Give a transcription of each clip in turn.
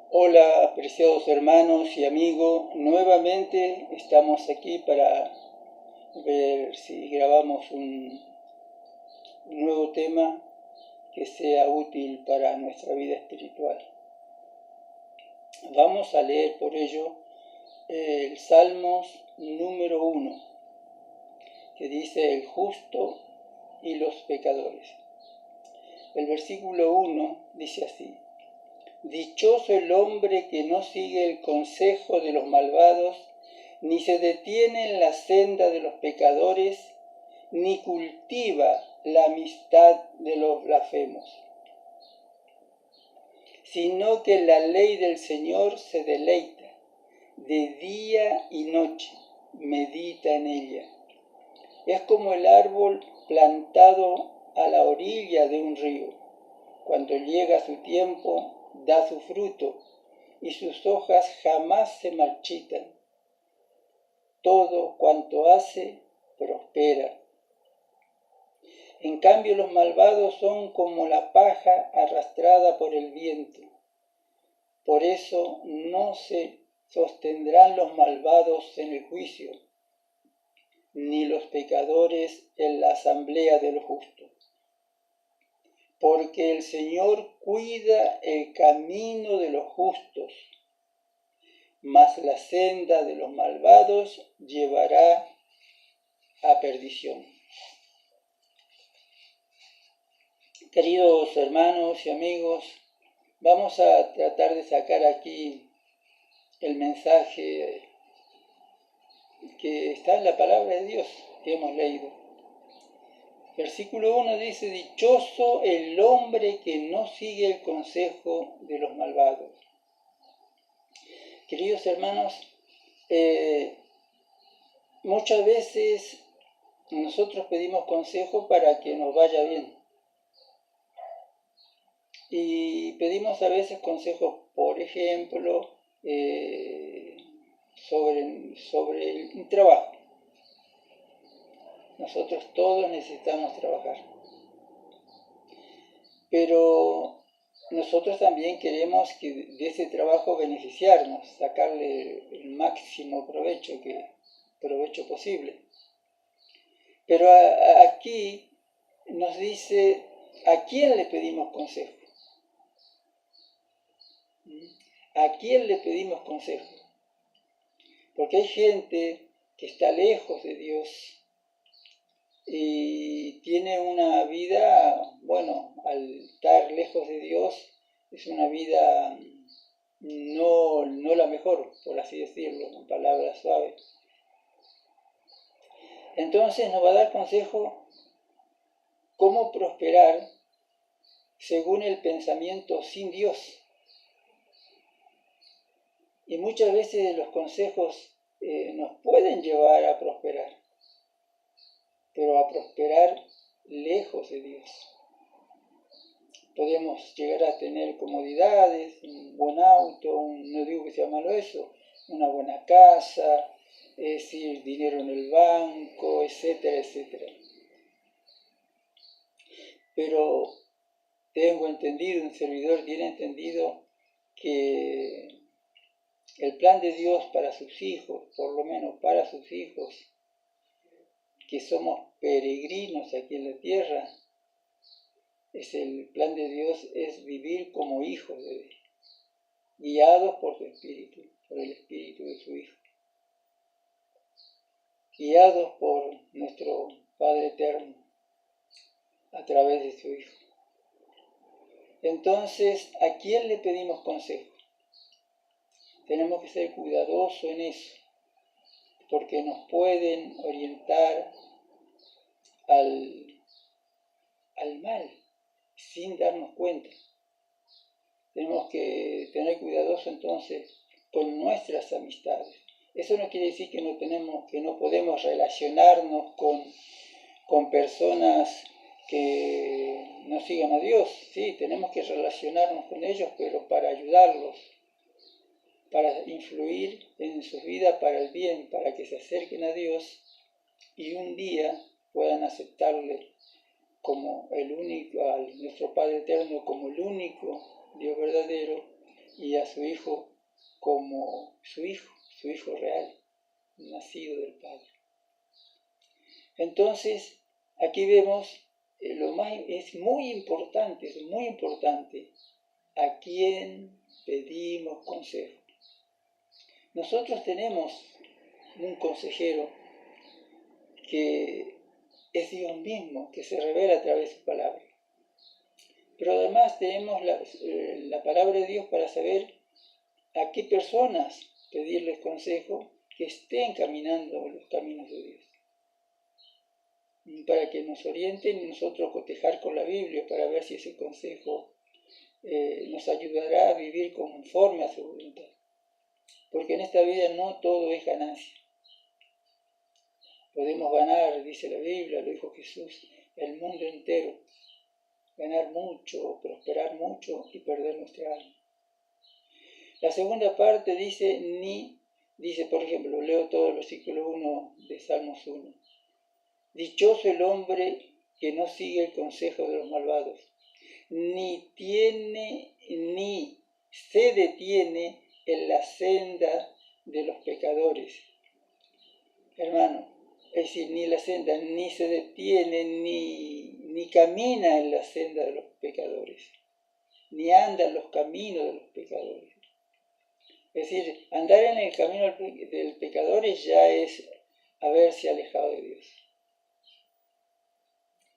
Hola, apreciados hermanos y amigos, nuevamente estamos aquí para ver si grabamos un nuevo tema que sea útil para nuestra vida espiritual. Vamos a leer por ello el Salmos número 1, que dice el justo y los pecadores. El versículo 1 dice así: Dichoso el hombre que no sigue el consejo de los malvados, ni se detiene en la senda de los pecadores, ni cultiva la amistad de los blasfemos, sino que en la ley del Señor se deleita, de día y noche medita en ella. Es como el árbol plantado a la orilla de un río. Cuando llega su tiempo, da su fruto, y sus hojas jamás se marchitan. Todo cuanto hace, prospera. En cambio, los malvados son como la paja arrastrada por el viento. Por eso no se sostendrán los malvados en el juicio, ni los pecadores en la asamblea de los justos. Porque el Señor cuida el camino de los justos, mas la senda de los malvados llevará a perdición. Queridos hermanos y amigos, vamos a tratar de sacar aquí el mensaje que está en la palabra de Dios que hemos leído. Versículo 1 dice: Dichoso el hombre que no sigue el consejo de los malvados. Queridos hermanos, muchas veces nosotros pedimos consejo para que nos vaya bien. Y pedimos a veces consejos, por ejemplo, sobre el trabajo. Nosotros todos necesitamos trabajar. Pero nosotros también queremos que de ese trabajo beneficiarnos, sacarle el máximo provecho posible. Pero aquí nos dice, ¿a quién le pedimos consejo? ¿A quién le pedimos consejo? Porque hay gente que está lejos de Dios y tiene una vida, al estar lejos de Dios, es una vida no la mejor, por así decirlo, con palabras suaves. Entonces nos va a dar consejo cómo prosperar según el pensamiento sin Dios. Y muchas veces los consejos nos pueden llevar a prosperar, pero a prosperar lejos de Dios. Podemos llegar a tener comodidades, un buen auto, no digo que sea malo eso, una buena casa, dinero en el banco, etcétera, etcétera. Pero tengo entendido, un servidor tiene entendido que el plan de Dios para sus hijos, por lo menos para sus hijos, que somos peregrinos aquí en la tierra, el plan de Dios es vivir como hijos de Dios, guiados por su Espíritu, por el Espíritu de su Hijo, guiados por nuestro Padre Eterno a través de su Hijo. Entonces, ¿a quién le pedimos consejo? Tenemos que ser cuidadosos en eso, porque nos pueden orientar al mal sin darnos cuenta. Tenemos que tener cuidadoso entonces con nuestras amistades. Eso no quiere decir que no podemos relacionarnos con personas que no sigan a Dios. Sí, tenemos que relacionarnos con ellos, pero para ayudarlos, para influir en sus vidas para el bien, para que se acerquen a Dios y un día puedan aceptarle como el único, a nuestro Padre Eterno como el único Dios verdadero, y a su Hijo como su Hijo real, nacido del Padre. Entonces, aquí vemos, es muy importante a quién pedimos consejo. Nosotros tenemos un consejero que es Dios mismo, que se revela a través de su palabra. Pero además tenemos la palabra de Dios para saber a qué personas pedirles consejo que estén caminando los caminos de Dios. Para que nos orienten y nosotros cotejar con la Biblia para ver si ese consejo nos ayudará a vivir conforme a su voluntad. Porque en esta vida no todo es ganancia. Podemos ganar, dice la Biblia, lo dijo Jesús, el mundo entero. Ganar mucho, prosperar mucho y perder nuestra alma. La segunda parte dice, por ejemplo, leo todo el versículo 1 de Salmos 1. Dichoso el hombre que no sigue el consejo de los malvados, ni se detiene en la senda de los pecadores. Hermano, es decir, ni se detiene, ni camina en la senda de los pecadores, ni anda en los caminos de los pecadores. Es decir, andar en el camino del pecador ya es haberse alejado de Dios.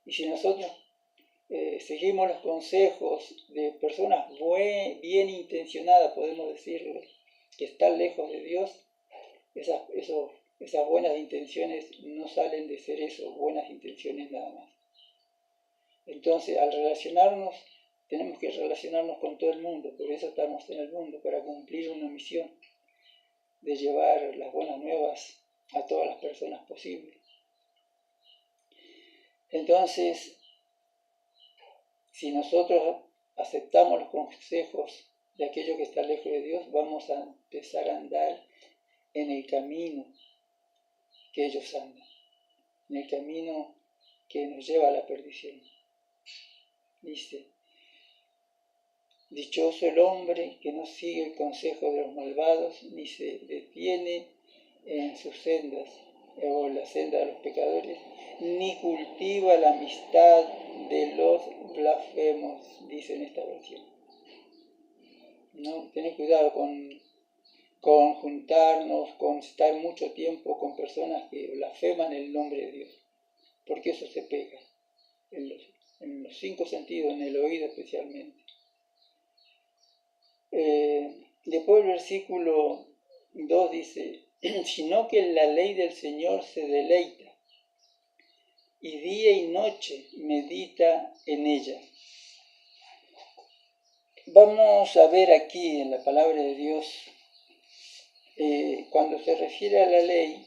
Y si nosotros seguimos los consejos de personas bien intencionadas, podemos decirlo, que están lejos de Dios, esas buenas intenciones no salen de ser eso, buenas intenciones nada más. Entonces, al relacionarnos, tenemos que relacionarnos con todo el mundo, por eso estamos en el mundo, para cumplir una misión de llevar las buenas nuevas a todas las personas posibles. Entonces, si nosotros aceptamos los consejos de aquello que está lejos de Dios, vamos a empezar a andar en el camino que ellos andan, en el camino que nos lleva a la perdición. Dice, dichoso el hombre que no sigue el consejo de los malvados, ni se detiene en sus sendas, o en la senda de los pecadores, ni cultiva la amistad de los blasfemos, dice en esta versión. No, tened cuidado con juntarnos, con estar mucho tiempo con personas que blasfeman el nombre de Dios, porque eso se pega en los 5 sentidos, en el oído especialmente. Después el versículo 2 dice, sino que en la ley del Señor se deleita, y día y noche medita en ella. Vamos a ver aquí en la palabra de Dios, cuando se refiere a la ley,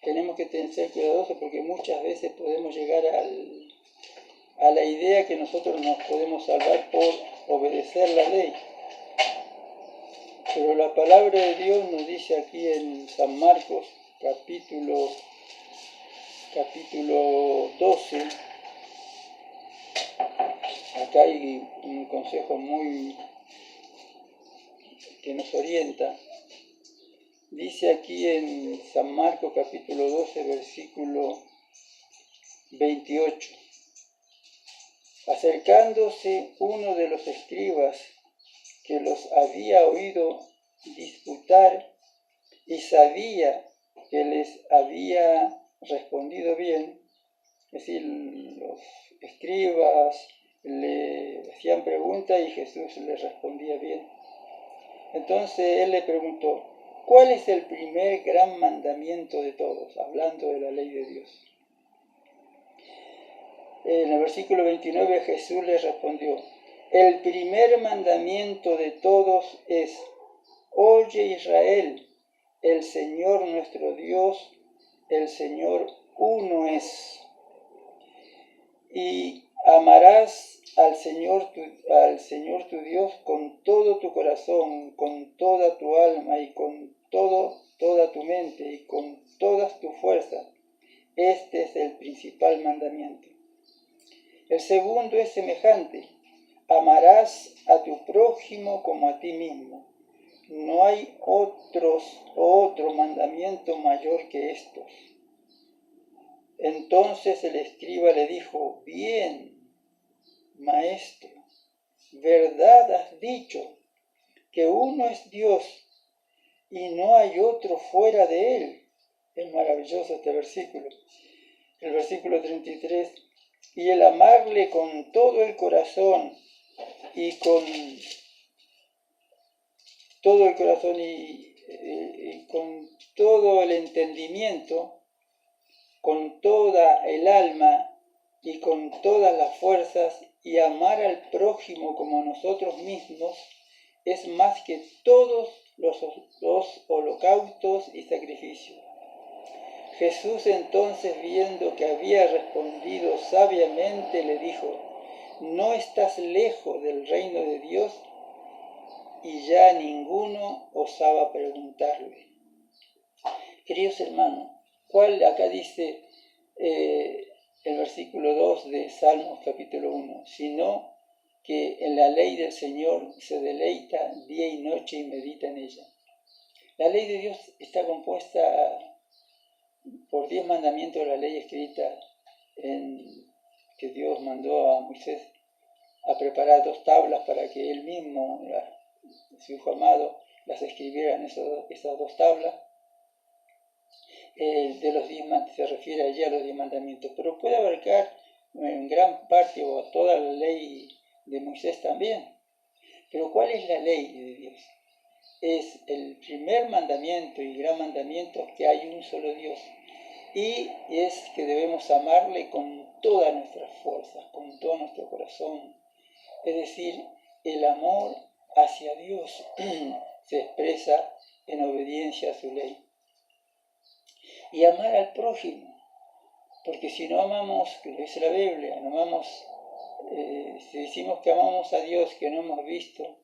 tenemos que ser cuidadosos porque muchas veces podemos llegar a la idea que nosotros nos podemos salvar por obedecer la ley. Pero la palabra de Dios nos dice aquí en San Marcos, capítulo 12, acá hay un consejo que nos orienta. Dice aquí en San Marcos capítulo 12, versículo 28. Acercándose uno de los escribas que los había oído disputar y sabía que les había respondido bien, es decir, los escribas le hacían preguntas y Jesús les respondía bien. Entonces él le preguntó, ¿cuál es el primer gran mandamiento de todos? Hablando de la ley de Dios. En el versículo 29 Jesús les respondió, el primer mandamiento de todos es, oye Israel, el Señor nuestro Dios, el Señor uno es. Y amarás al Señor tu Dios con todo tu corazón, con toda tu alma y con toda tu mente y con todas tus fuerzas. Este es el principal mandamiento. El segundo es semejante. amarás a tu prójimo como a ti mismo. No hay otro mandamiento mayor que estos. Entonces el escriba le dijo: bien, maestro, verdad has dicho, que uno es Dios y no hay otro fuera de él. Es maravilloso este versículo. El versículo 33. Y el amarle con todo el corazón y con todo el corazón y con todo el entendimiento, con toda el alma y con todas las fuerzas, y amar al prójimo como a nosotros mismos, es más que todos los holocaustos y sacrificios. Jesús entonces, viendo que había respondido sabiamente, le dijo: no estás lejos del reino de Dios. Y ya ninguno osaba preguntarle. Queridos hermanos, acá dice el versículo 2 de Salmos capítulo 1, sino que en la ley del Señor se deleita día y noche y medita en ella. La ley de Dios está compuesta por 10 mandamientos de la ley escrita que Dios mandó a Moisés a preparar 2 tablas para que él mismo, su hijo amado, las escribiera en esas 2 tablas. De los 10 se refiere allí a los 10 mandamientos, pero puede abarcar en gran parte o toda la ley de Moisés también. Pero ¿cuál es la ley de Dios? Es el primer mandamiento y gran mandamiento, que hay un solo Dios, y es que debemos amarle con todas nuestras fuerzas, con todo nuestro corazón. Es decir, el amor hacia Dios se expresa en obediencia a su ley. Y amar al prójimo, porque si no amamos, que lo dice la Biblia, no amamos, si decimos que amamos a Dios que no hemos visto,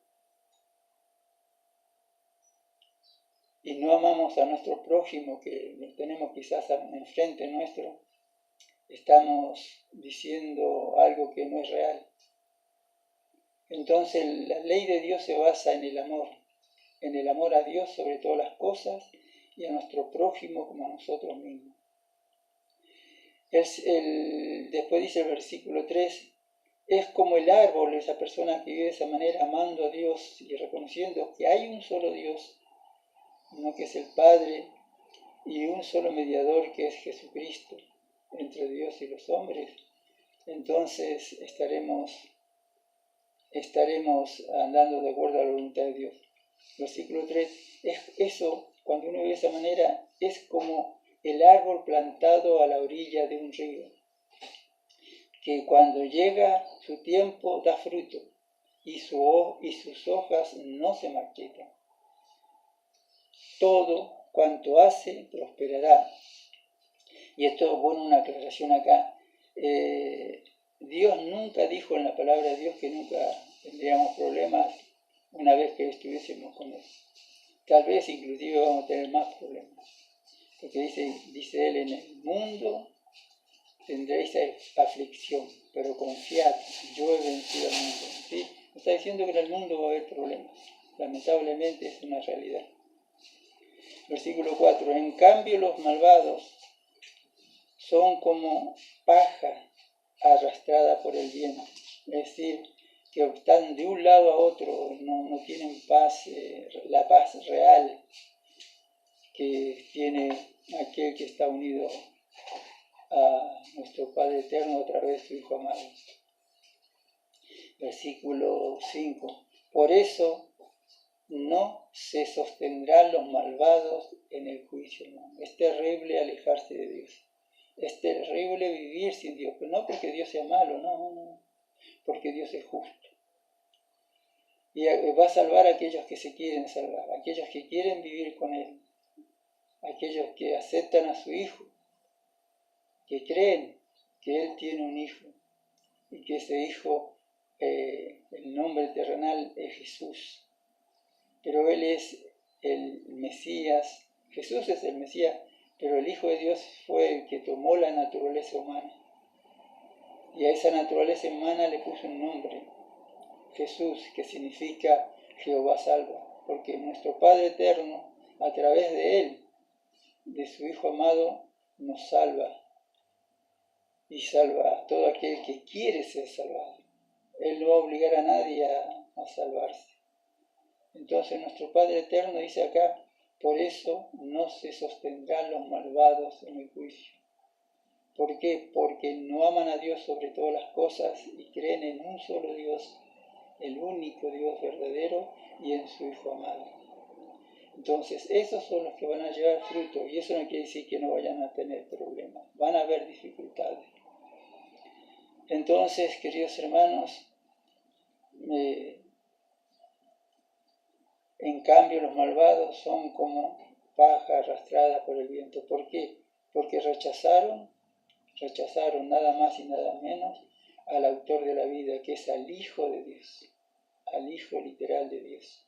y no amamos a nuestro prójimo que lo tenemos quizás enfrente nuestro, estamos diciendo algo que no es real. Entonces la ley de Dios se basa en el amor a Dios sobre todas las cosas y a nuestro prójimo como a nosotros mismos. Después dice el versículo 3, es como el árbol, esa persona que vive de esa manera, amando a Dios y reconociendo que hay un solo Dios, uno que es el Padre, y un solo mediador que es Jesucristo, entre Dios y los hombres. Entonces estaremos andando de acuerdo a la voluntad de Dios. Versículo 3, eso, cuando uno ve de esa manera, es como el árbol plantado a la orilla de un río, que cuando llega su tiempo da fruto, y sus hojas no se marchitan. Todo cuanto hace prosperará. Y esto es bueno, una aclaración acá. Dios nunca dijo en la palabra de Dios que nunca tendríamos problemas una vez que estuviésemos con Él. Tal vez inclusive vamos a tener más problemas. Porque dice Él, en el mundo tendréis aflicción, pero confiad, yo he vencido al mundo. ¿Sí? Está diciendo que en el mundo va a haber problemas. Lamentablemente es una realidad. Versículo 4, en cambio los malvados son como paja arrastrada por el viento. Es decir, que están de un lado a otro, no tienen paz, la paz real que tiene aquel que está unido a nuestro Padre Eterno a través de su Hijo amado. Versículo 5. Por eso no se sostendrán los malvados en el juicio. ¿No? Es terrible alejarse de Dios. Es terrible vivir sin Dios, pero no porque Dios sea malo, no, porque Dios es justo. Y va a salvar a aquellos que se quieren salvar, a aquellos que quieren vivir con Él, a aquellos que aceptan a su Hijo, que creen que Él tiene un Hijo y que ese Hijo, el nombre terrenal es Jesús. Pero Él es el Mesías, Jesús es el Mesías, pero el Hijo de Dios fue el que tomó la naturaleza humana. Y a esa naturaleza humana le puso un nombre. Jesús, que significa Jehová salva, porque nuestro Padre eterno, a través de Él, de su Hijo amado, nos salva y salva a todo aquel que quiere ser salvado. Él no va a obligar a nadie a salvarse. Entonces nuestro Padre eterno dice acá, por eso no se sostendrán los malvados en el juicio. ¿Por qué? Porque no aman a Dios sobre todas las cosas y creen en un solo Dios, el único Dios verdadero, y en su Hijo amado. Entonces, esos son los que van a llevar fruto, y eso no quiere decir que no vayan a tener problemas, van a haber dificultades. Entonces, queridos hermanos, en cambio los malvados son como paja arrastrada por el viento. ¿Por qué? Porque rechazaron nada más y nada menos al autor de la vida, que es al Hijo de Dios, al Hijo literal de Dios.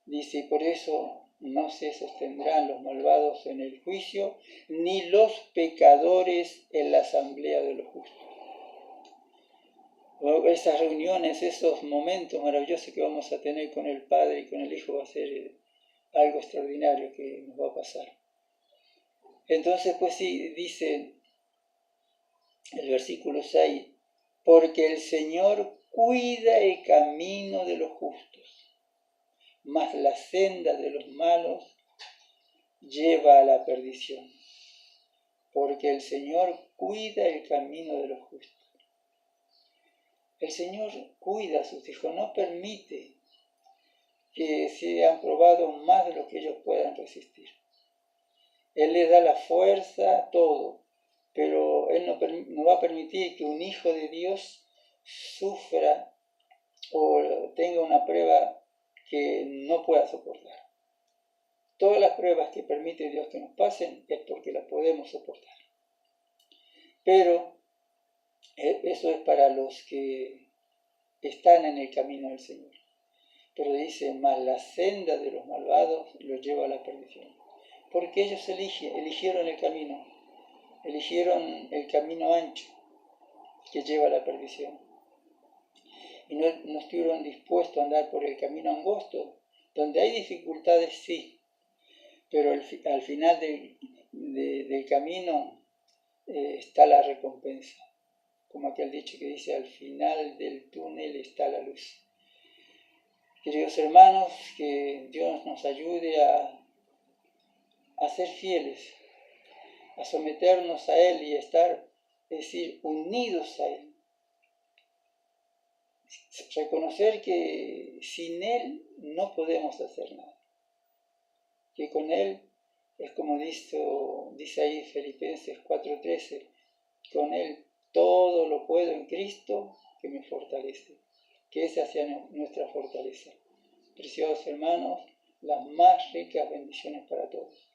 Dice, y por eso no se sostendrán los malvados en el juicio, ni los pecadores en la asamblea de los justos. Esas reuniones, esos momentos maravillosos que vamos a tener con el Padre y con el Hijo va a ser algo extraordinario que nos va a pasar. Entonces, pues sí, dice el versículo 6, porque el Señor cuida el camino de los justos, mas la senda de los malos lleva a la perdición. Porque el Señor cuida el camino de los justos. El Señor cuida a sus hijos, no permite que sean probados más de lo que ellos puedan resistir. Él les da la fuerza, todo, pero Él no va a permitir que un hijo de Dios sufra o tenga una prueba que no pueda soportar. Todas las pruebas que permite Dios que nos pasen es porque las podemos soportar. Pero eso es para los que están en el camino del Señor. Pero dice, mas la senda de los malvados los lleva a la perdición. Porque ellos eligieron el camino ancho que lleva a la perdición. Y no estuvieron dispuestos a andar por el camino angosto, donde hay dificultades, sí, pero al final del camino está la recompensa. Como aquel dicho que dice, al final del túnel está la luz. Queridos hermanos, que Dios nos ayude a ser fieles, a someternos a Él y estar, es decir, unidos a Él. Reconocer que sin Él no podemos hacer nada. Que con Él es como dice ahí Filipenses 4:13, con Él todo lo puedo en Cristo que me fortalece. Que esa sea nuestra fortaleza. Preciosos hermanos, las más ricas bendiciones para todos.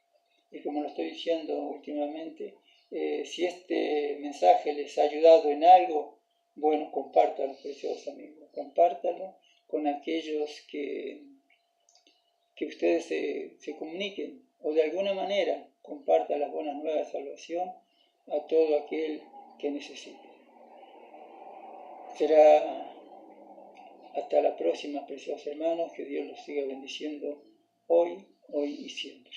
Y como lo estoy diciendo últimamente, si este mensaje les ha ayudado en algo, bueno, compártalo, preciosos amigos. Compártalo con aquellos que ustedes se comuniquen, o de alguna manera comparta las buenas nuevas de salvación a todo aquel que necesite. Será hasta la próxima, preciosos hermanos, que Dios los siga bendiciendo hoy y siempre.